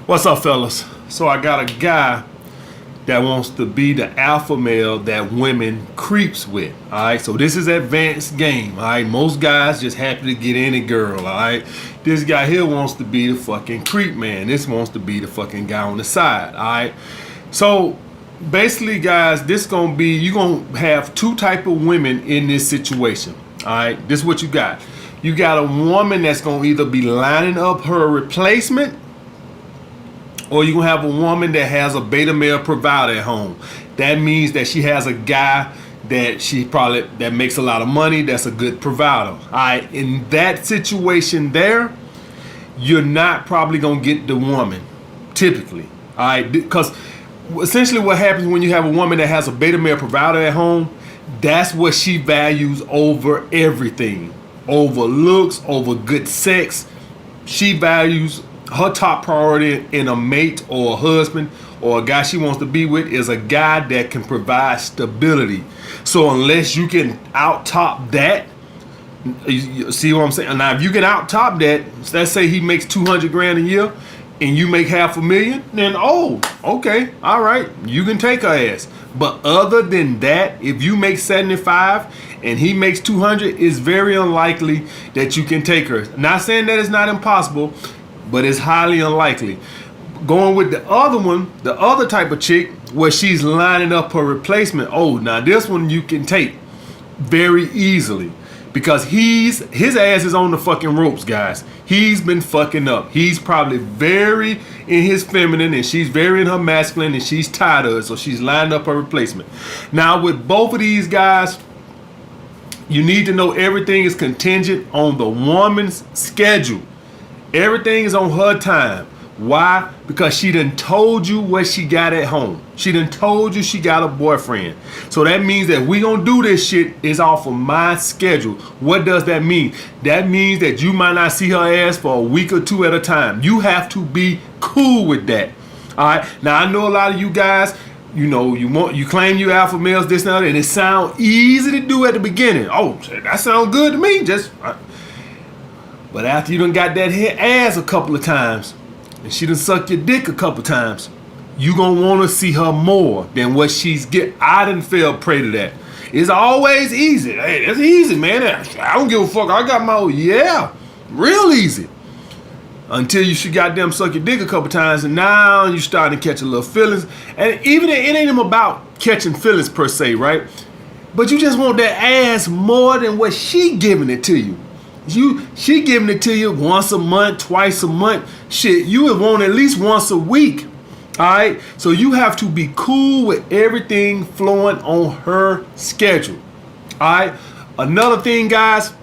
What's up, fellas? So I got a guy that wants to be the alpha male that women creeps with. All right, so this is advanced game. All right, most guys just happy to get any girl. All right, this guy here wants to be the fucking creep man. This wants to be the fucking guy on the side. All right, so basically, guys, this gonna be, you gonna have two type of women in this situation. All right, this is what you got. You got a woman that's gonna either be lining up her replacement, or you're gonna have a woman that has a beta male provider at home. That means that she has a guy that makes a lot of money, that's a good provider. Alright, in that situation there, you're not probably gonna get the woman, typically. Alright, because essentially what happens when you have a woman that has a beta male provider at home, that's what she values over everything. Over looks, over good sex. She values, her top priority in a mate or a husband or a guy she wants to be with is a guy that can provide stability. So unless you can out top that, you see what I'm saying? Now if you can out top that, let's say he makes 200 grand a year and you make $500,000, then okay, all right, you can take her ass. But other than that, if you make 75 and he makes 200, it's very unlikely that you can take her. Not saying that it's not impossible, but it's highly unlikely. Going with the other one, the other type of chick where she's lining up her replacement. Oh, now this one you can take very easily because his ass is on the fucking ropes, guys. He's been fucking up. He's probably very in his feminine and she's very in her masculine and she's tired of it, so she's lining up her replacement. Now with both of these guys, you need to know everything is contingent on the woman's schedule. Everything is on her time. Why? Because she done told you what she got at home. She done told you she got a boyfriend. So that means that we gonna do this shit is off of my schedule. What does that mean? That means that you might not see her ass for a week or two at a time. You have to be cool with that. Alright. Now I know a lot of you guys, you claim you alpha males, this and that, and it sounds easy to do at the beginning. Oh, that sounds good to me. But after you done got that ass a couple of times and she done sucked your dick a couple of times, you gonna want to see her more than what she's get. I done fell prey to that. It's always easy. Hey, it's easy, man. I don't give a fuck. I got my real easy. Until you should goddamn suck your dick a couple times and now you starting to catch a little feelings. And even it ain't even about catching feelings per se, right? But you just want that ass more than what she giving it to you. She giving it to you once a month, twice a month. Shit, you would want at least once a week. Alright? So you have to be cool with everything flowing on her schedule. Alright? Another thing, guys,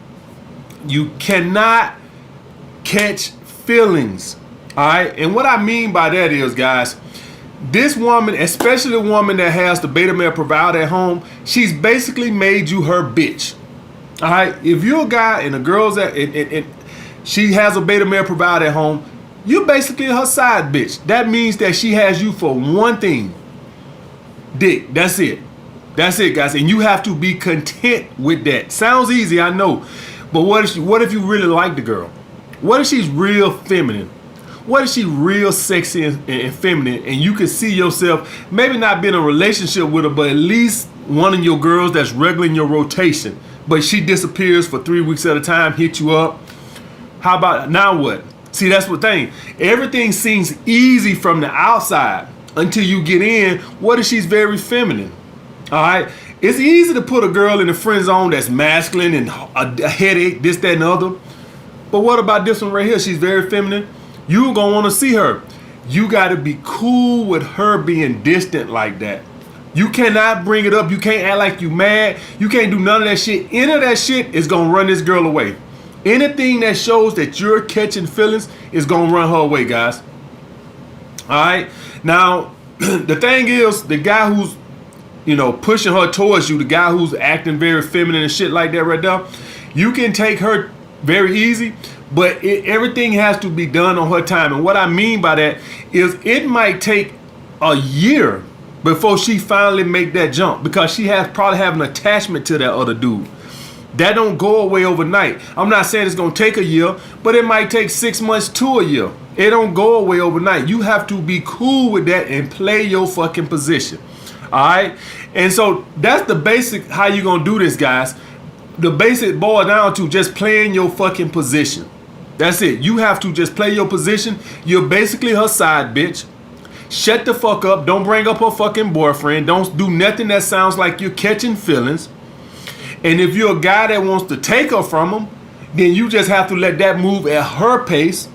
you cannot catch feelings. Alright? And what I mean by that is, guys, this woman, especially the woman that has the beta male provider at home, she's basically made you her bitch. All right, if you're a guy and a girl's and she has a beta male provider at home, you're basically her side bitch. That means that she has you for one thing: dick. That's it. That's it, guys. And you have to be content with that. Sounds easy, I know, but what if you really like the girl? What if she's real feminine? What if she's real sexy and feminine, and you can see yourself maybe not being in a relationship with her, but at least one of your girls that's regular in your rotation? But she disappears for 3 weeks at a time, hit you up. How about now what? See, that's the thing. Everything seems easy from the outside until you get in. What if she's very feminine? All right. It's easy to put a girl in the friend zone that's masculine and a headache, this, that, and the other. But what about this one right here? She's very feminine. You're going to want to see her. You got to be cool with her being distant like that. You cannot bring it up. You can't act like you mad. You can't do none of that shit. Any of that shit is going to run this girl away. Anything that shows that you're catching feelings is going to run her away, guys. All right. Now, the thing is, the guy who's, pushing her towards you, the guy who's acting very feminine and shit like that right there, you can take her very easy, but everything has to be done on her time. And what I mean by that is it might take a year before she finally make that jump because she has probably have an attachment to that other dude. That don't go away overnight. I'm not saying it's gonna take a year, but it might take 6 months to a year. It don't go away overnight. You have to be cool with that and play your fucking position. All right? And so that's the basic how you gonna do this, guys. The basic boils down to just playing your fucking position. That's it. You have to just play your position. You're basically her side bitch. Shut the fuck up. Don't bring up her fucking boyfriend. Don't do nothing that sounds like you're catching feelings. And if you're a guy that wants to take her from him, then you just have to let that move at her pace.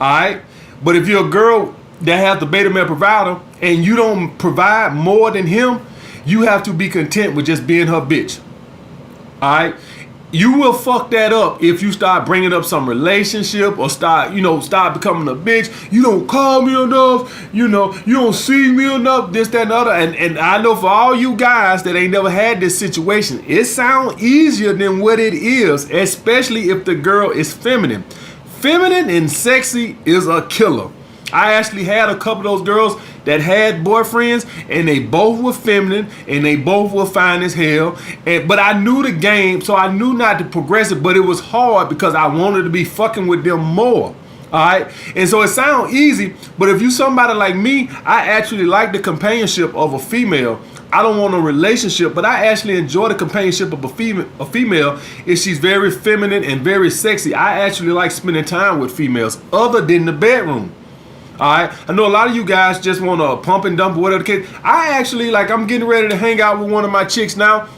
All right? But if you're a girl that has the beta male provider and you don't provide more than him, you have to be content with just being her bitch. All right? You will fuck that up if you start bringing up some relationship or start becoming a bitch. You don't call me enough. You don't see me enough, this, that, and the other. And I know for all you guys that ain't never had this situation, it sounds easier than what it is, especially if the girl is feminine. Feminine and sexy is a killer. I actually had a couple of those girls that had boyfriends and they both were feminine and they both were fine as hell. But I knew the game, so I knew not to progress it, but it was hard because I wanted to be fucking with them more. Alright? And so it sounds easy, but if you somebody like me, I actually like the companionship of a female. I don't want a relationship, but I actually enjoy the companionship of a female if she's very feminine and very sexy. I actually like spending time with females other than the bedroom. All right, I know a lot of you guys just want to pump and dump or whatever the case. I actually, like, I'm getting ready to hang out with one of my chicks now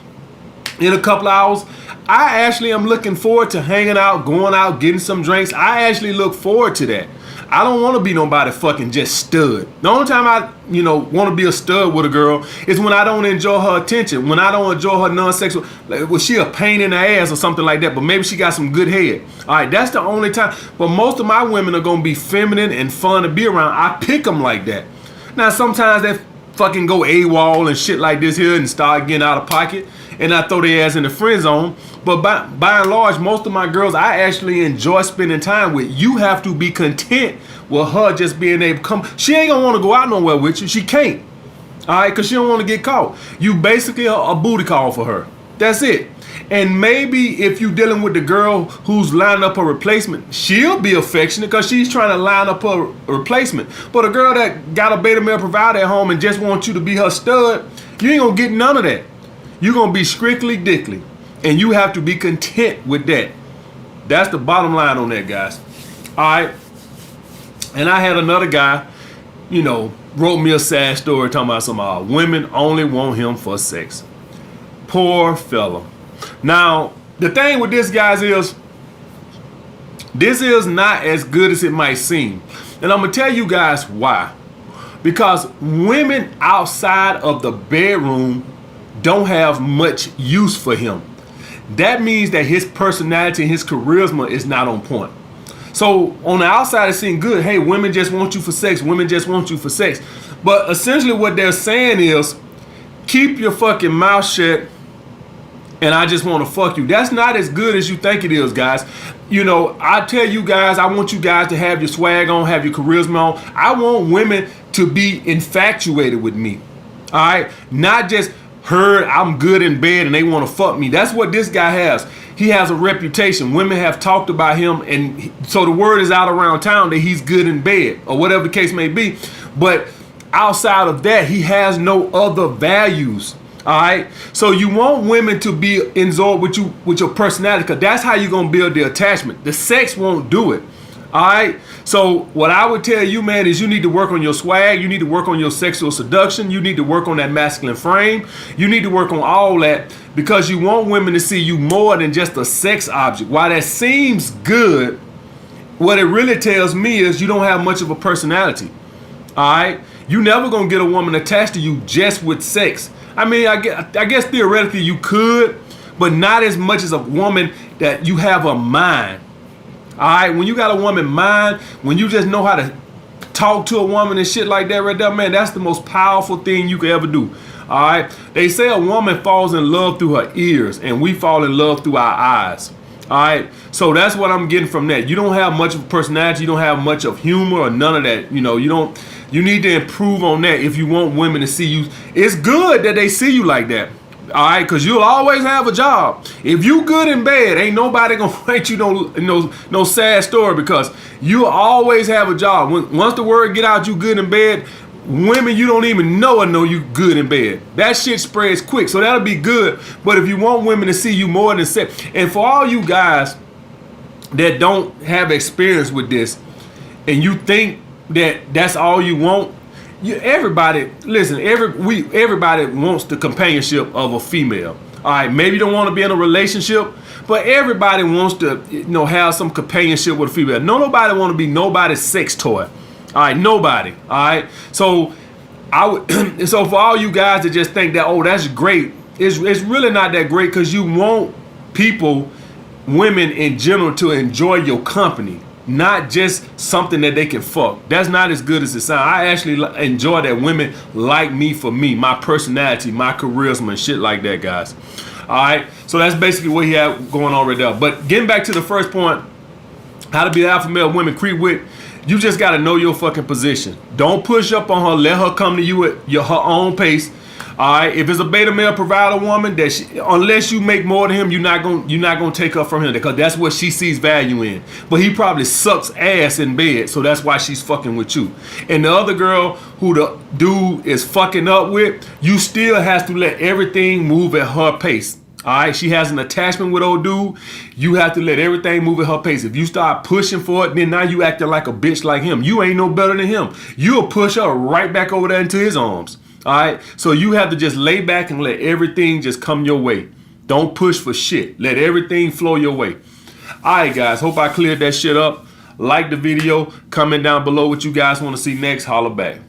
in a couple of hours. I actually am looking forward to hanging out, going out, getting some drinks. I actually look forward to that. I don't want to be nobody fucking just stud. The only time I, want to be a stud with a girl is when I don't enjoy her attention, when I don't enjoy her non-sexual, like, was she a pain in the ass or something like that, but maybe she got some good head. All right, that's the only time. But most of my women are going to be feminine and fun to be around. I pick them like that. Now, sometimes they fucking go AWOL and shit like this here and start getting out of pocket, and I throw their ass in the friend zone. But by and large, most of my girls I actually enjoy spending time with. You have to be content with her just being able to come. She ain't gonna want to go out nowhere with you. She can't. All right, because she don't want to get caught. You basically a booty call for her. That's it. And maybe if you dealing with the girl who's lining up a replacement, she'll be affectionate because she's trying to line up a replacement. But a girl that got a beta male provider at home and just wants you to be her stud, you ain't gonna get none of that. You're gonna be strictly dickly. And you have to be content with that. That's the bottom line on that, guys. All right. And I had another guy, wrote me a sad story talking about some women only want him for sex. Poor fella. Now, the thing with this, guys, is this is not as good as it might seem. And I'm going to tell you guys why. Because women outside of the bedroom don't have much use for him. That means that his personality and his charisma is not on point. So on the outside, it seems good. Hey, women just want you for sex. Women just want you for sex. But essentially what they're saying is, keep your fucking mouth shut and I just want to fuck you. That's not as good as you think it is, guys. I tell you guys, I want you guys to have your swag on, have your charisma on. I want women to be infatuated with me. All right? Not just heard I'm good in bed and they want to fuck me. That's what this guy has. He has a reputation. Women have talked about him, and so the word is out around town that he's good in bed or whatever the case may be. But outside of that, he has no other values. All right. So you want women to be absorbed with you, with your personality, because that's how you're gonna build the attachment. The sex won't do it. All right. So what I would tell you, man, is you need to work on your swag. You need to work on your sexual seduction. You need to work on that masculine frame. You need to work on all that, because you want women to see you more than just a sex object. While that seems good, what it really tells me is you don't have much of a personality. All right. You never gonna get a woman attached to you just with sex. I mean, I guess theoretically you could, but not as much as a woman that you have a mind. All right, when you got a woman mind, when you just know how to talk to a woman and shit like that right there, man, that's the most powerful thing you could ever do. All right, they say a woman falls in love through her ears, and we fall in love through our eyes. All right, so that's what I'm getting from that. You don't have much of a personality, you don't have much of humor or none of that. You need to improve on that if you want women to see you. It's good that they see you like that, All right, because you'll always have a job. If you good in bed, ain't nobody gonna write you no sad story, because you'll always have a job. Once the word get out you good in bed, women you don't even know you good in bed. That shit spreads quick, so that'll be good. But if you want women to see you more than sex, and for all you guys that don't have experience with this, and you think that that's all you want, everybody wants the companionship of a female. All right, maybe you don't want to be in a relationship, but everybody wants to, have some companionship with a female. Nobody want to be nobody's sex toy. All right, nobody. All right, so so for all you guys that just think that, oh, that's great, it's really not that great, because you want women in general to enjoy your company, not just something that they can fuck. That's not as good as it sounds. I actually enjoy that women like me for me, my personality, my charisma, and shit like that, guys. All right, so that's basically what he had going on right there. But getting back to the first point, how to be the alpha male women creep with, you just got to know your fucking position. Don't push up on her. Let her come to you at her own pace. All right, if it's a beta male provider woman, unless you make more than him, you're not gonna take her from him, because that's what she sees value in. But he probably sucks ass in bed, so that's why she's fucking with you. And the other girl who the dude is fucking up with, you still has to let everything move at her pace. All right, she has an attachment with old dude. You have to let everything move at her pace. If you start pushing for it, then now you acting like a bitch like him. You ain't no better than him. You'll push her right back over there into his arms. All right, so you have to just lay back and let everything just come your way. Don't push for shit. Let everything flow your way. All right, guys, hope I cleared that shit up. Like the video, comment down below what you guys want to see next. Holla back.